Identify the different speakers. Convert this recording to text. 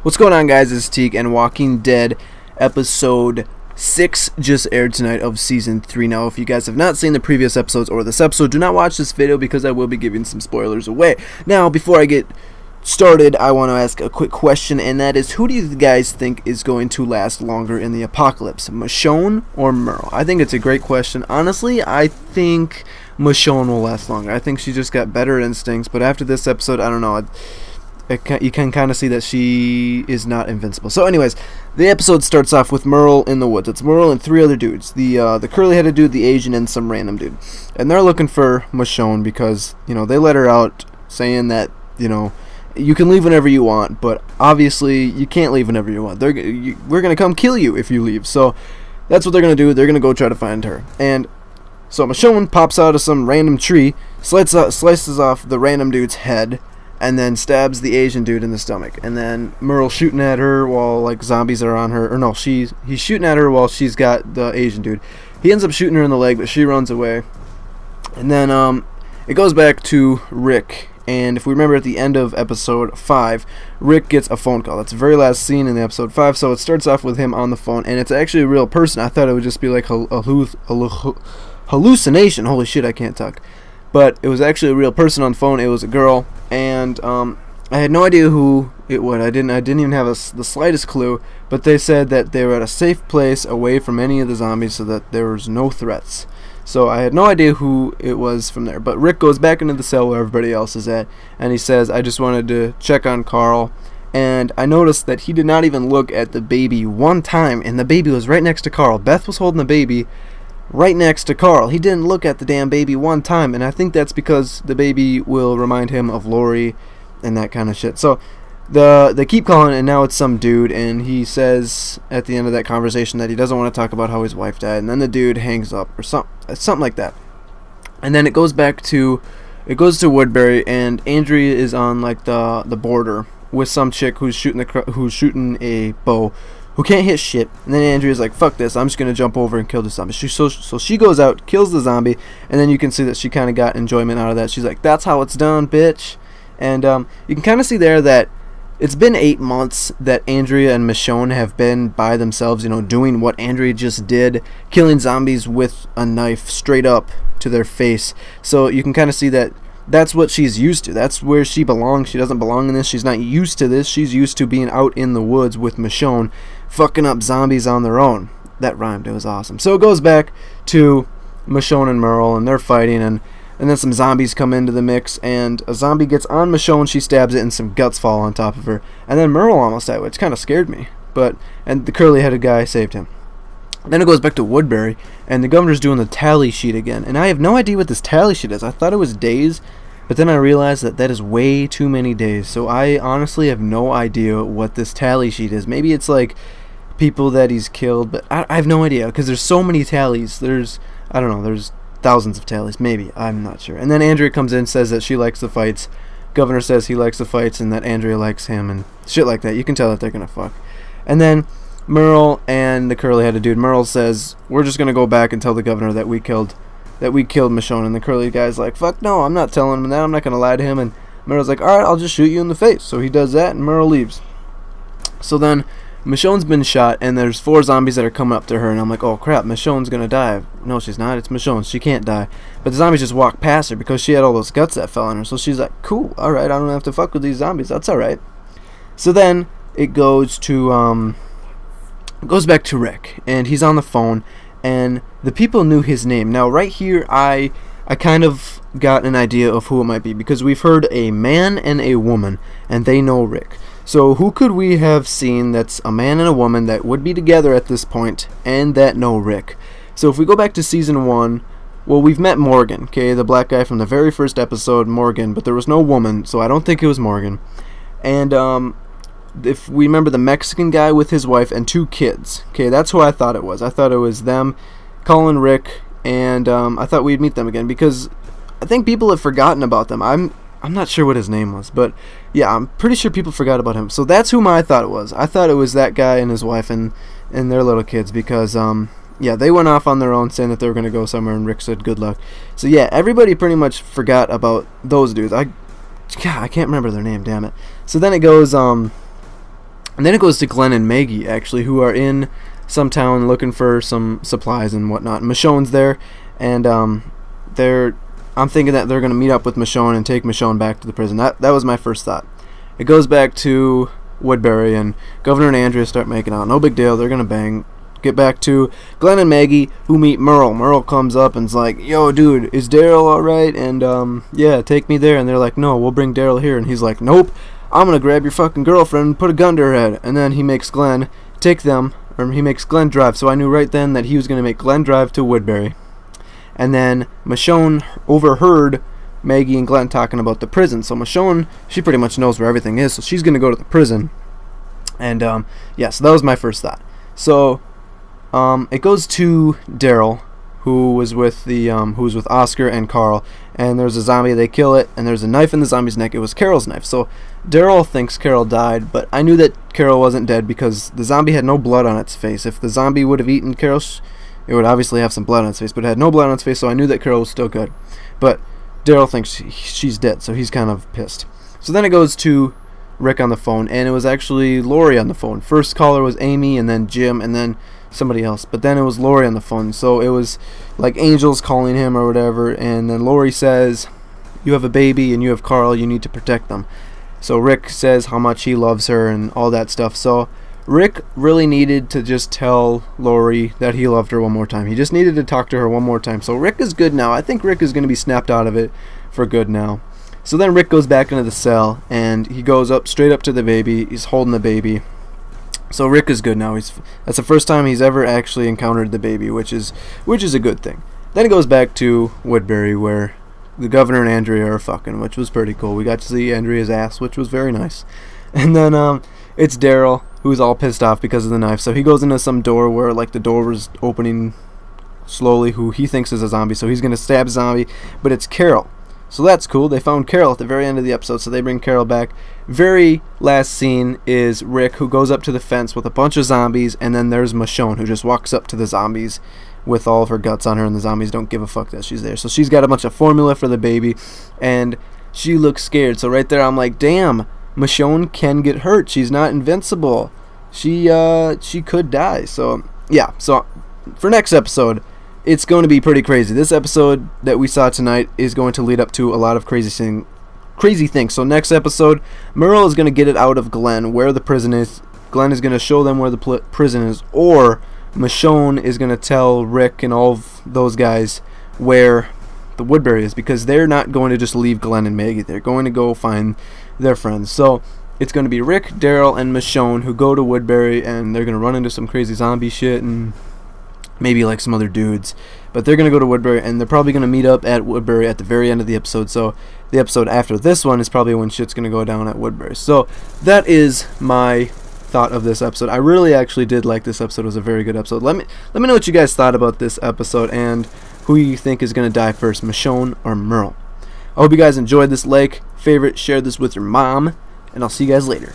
Speaker 1: What's going on, guys? It's Teague, and Walking Dead episode 6 just aired tonight of season 3. Now, if you guys have not seen the previous episodes or this episode, do not watch this video because I will be giving some spoilers away. Now, before I get started, I want to ask a quick question, and that is, who do you guys think is going to last longer in the apocalypse, Michonne or Merle? I think it's a great question. Honestly, I think Michonne will last longer. I think she just got better instincts, but after this episode, I don't know. You can kind of see that she is not invincible. So anyways, the episode starts off with Merle in the woods. It's Merle and 3 other dudes. The curly-headed dude, the Asian, and some random dude. And they're looking for Michonne because, they let her out saying that, you can leave whenever you want, but obviously you can't leave whenever you want. We're going to come kill you if you leave. So that's what they're going to do. They're going to go try to find her. And so Michonne pops out of some random tree, slices off the random dude's head, and then stabs the Asian dude in the stomach. And then Merle's shooting at her while zombies are on her. Or no, he's shooting at her while she's got the Asian dude. He ends up shooting her in the leg, but she runs away. And then it goes back to Rick. And if we remember at the end of episode 5, Rick gets a phone call. That's the very last scene in the episode 5. So it starts off with him on the phone, and it's actually a real person. I thought it would just be like a hallucination. Holy shit, I can't talk. But it was actually a real person on the phone. It was a girl, and I had no idea who it was. I didn't even have the slightest clue. But they said that they were at a safe place away from any of the zombies, so that there was no threats. So I had no idea who it was from there. But Rick goes back into the cell where everybody else is at, and he says, "I just wanted to check on Carl." And I noticed that he did not even look at the baby one time, and the baby was right next to Carl. Beth was holding the baby right next to Carl. He didn't look at the damn baby one time, and I think that's because the baby will remind him of Lori and that kind of shit. So they keep calling, and now it's some dude, and he says at the end of that conversation that he doesn't want to talk about how his wife died, and then the dude hangs up or something like that. And then it goes to Woodbury, and Andrea is on the border with some chick who's shooting a bow, who can't hit shit. And then Andrea's like, fuck this, I'm just going to jump over and kill the zombie. So she goes out, kills the zombie, and then you can see that she kind of got enjoyment out of that. She's like, that's how it's done, bitch. And you can kind of see there that it's been 8 months that Andrea and Michonne have been by themselves, doing what Andrea just did, killing zombies with a knife straight up to their face. So you can kind of see that that's what she's used to. That's where she belongs. She doesn't belong in this. She's not used to this. She's used to being out in the woods with Michonne, fucking up zombies on their own. That rhymed. It was awesome. So it goes back to Michonne and Merle, and they're fighting, and then some zombies come into the mix, and a zombie gets on Michonne, she stabs it, and some guts fall on top of her. And then Merle almost died, which kind of scared me. And the curly-headed guy saved him. Then it goes back to Woodbury, and the governor's doing the tally sheet again. And I have no idea what this tally sheet is. I thought it was days, but then I realized that is way too many days. So I honestly have no idea what this tally sheet is. Maybe it's people that he's killed, but I have no idea, because there's so many tallies. There's thousands of tallies, maybe. I'm not sure. And then Andrea comes in, says that she likes the fights. Governor says he likes the fights and that Andrea likes him and shit like that. You can tell that they're gonna fuck. And then Merle and the curly-headed dude, Merle says, we're just gonna go back and tell the governor that we killed Michonne. And the curly guy's like, fuck no, I'm not telling him that. I'm not gonna lie to him. And Merle's like, alright, I'll just shoot you in the face. So he does that, and Merle leaves. So then Michonne's been shot, and there's 4 zombies that are coming up to her, and I'm like, oh crap, Michonne's gonna die. No, she's not. It's Michonne. She can't die. But the zombies just walk past her because she had all those guts that fell on her. So she's like, cool, alright, I don't have to fuck with these zombies. That's alright. So then it goes back to Rick, and he's on the phone, and the people knew his name. Now right here, I kind of got an idea of who it might be, because we've heard a man and a woman, and they know Rick. So who could we have seen that's a man and a woman that would be together at this point and that know Rick? So if we go back to season 1, well, we've met Morgan, okay, the black guy from the very first episode, Morgan, but there was no woman, so I don't think it was Morgan. And if we remember the Mexican guy with his wife and 2 kids, okay, that's who I thought it was. I thought it was them calling Rick, and I thought we'd meet them again, because I think people have forgotten about them. I'm not sure what his name was, but yeah, I'm pretty sure people forgot about him. So that's whom I thought it was. I thought it was that guy and his wife and their little kids, because yeah, they went off on their own saying that they were going to go somewhere, and Rick said good luck. So yeah, everybody pretty much forgot about those dudes. I can't remember their name, damn it. So then it goes And then it goes to Glenn and Maggie, actually, who are in some town looking for some supplies and whatnot. Michonne's there, and I'm thinking that they're going to meet up with Michonne and take Michonne back to the prison. That was my first thought. It goes back to Woodbury, and Governor and Andrea start making out. No big deal, they're going to bang. Get back to Glenn and Maggie, who meet Merle. Merle comes up and's like, yo, dude, is Daryl alright? And, yeah, take me there. And they're like, no, we'll bring Daryl here. And he's like, nope, I'm going to grab your fucking girlfriend and put a gun to her head. And then he makes Glenn take them, or he makes Glenn drive. So I knew right then that he was going to make Glenn drive to Woodbury. And then Michonne overheard Maggie and Glenn talking about the prison. So Michonne, she pretty much knows where everything is, so she's going to go to the prison. And, yeah, so that was my first thought. So it goes to Daryl, who was with Oscar and Carl, and there's a zombie. They kill it, and there's a knife in the zombie's neck. It was Carol's knife. So Daryl thinks Carol died, but I knew that Carol wasn't dead because the zombie had no blood on its face. If the zombie would have eaten Carol, it would obviously have some blood on its face, but it had no blood on its face, so I knew that Carol was still good. But Daryl thinks she's dead, so he's kind of pissed. So then it goes to Rick on the phone, and it was actually Lori on the phone. First caller was Amy, and then Jim, and then somebody else, but then it was Lori on the phone. So it was like angels calling him or whatever, and then Lori says, you have a baby and you have Carl, you need to protect them. So Rick says how much he loves her and all that stuff. So Rick really needed to just tell Lori that he loved her one more time. He just needed to talk to her one more time. So Rick is good now. I think Rick is going to be snapped out of it for good now. So then Rick goes back into the cell, and he goes up straight up to the baby. He's holding the baby. So Rick is good now. That's the first time he's ever actually encountered the baby, which is a good thing. Then it goes back to Woodbury, where the governor and Andrea are fucking, which was pretty cool. We got to see Andrea's ass, which was very nice. And then it's Daryl, who's all pissed off because of the knife. So he goes into some door where like the door was opening slowly, who he thinks is a zombie. So he's gonna stab a zombie, but it's Carol. So that's cool. They found Carol at the very end of the episode, so they bring Carol back. Very last scene is Rick, who goes up to the fence with a bunch of zombies, and then there's Michonne, who just walks up to the zombies with all of her guts on her, and the zombies don't give a fuck that she's there. So she's got a bunch of formula for the baby, and she looks scared. So right there, I'm like, damn, Michonne can get hurt. She's not invincible. She could die. So yeah. So for next episode, it's going to be pretty crazy. This episode that we saw tonight is going to lead up to a lot of crazy things. So next episode, Merle is going to get it out of Glenn where the prison is. Glenn is going to show them where the prison is, or Michonne is going to tell Rick and all of those guys where the Woodbury is, because they're not going to just leave Glenn and Maggie. They're going to go find their friends. So it's going to be Rick, Daryl, and Michonne who go to Woodbury, and they're going to run into some crazy zombie shit and maybe like some other dudes, but they're going to go to Woodbury, and they're probably going to meet up at Woodbury at the very end of the episode. So the episode after this one is probably when shit's going to go down at Woodbury. So that is my thought of this episode. I really actually did like this episode. It was a very good episode. Let me know what you guys thought about this episode and who you think is going to die first, Michonne or Merle. I hope you guys enjoyed this. Like, favorite, share this with your mom, and I'll see you guys later.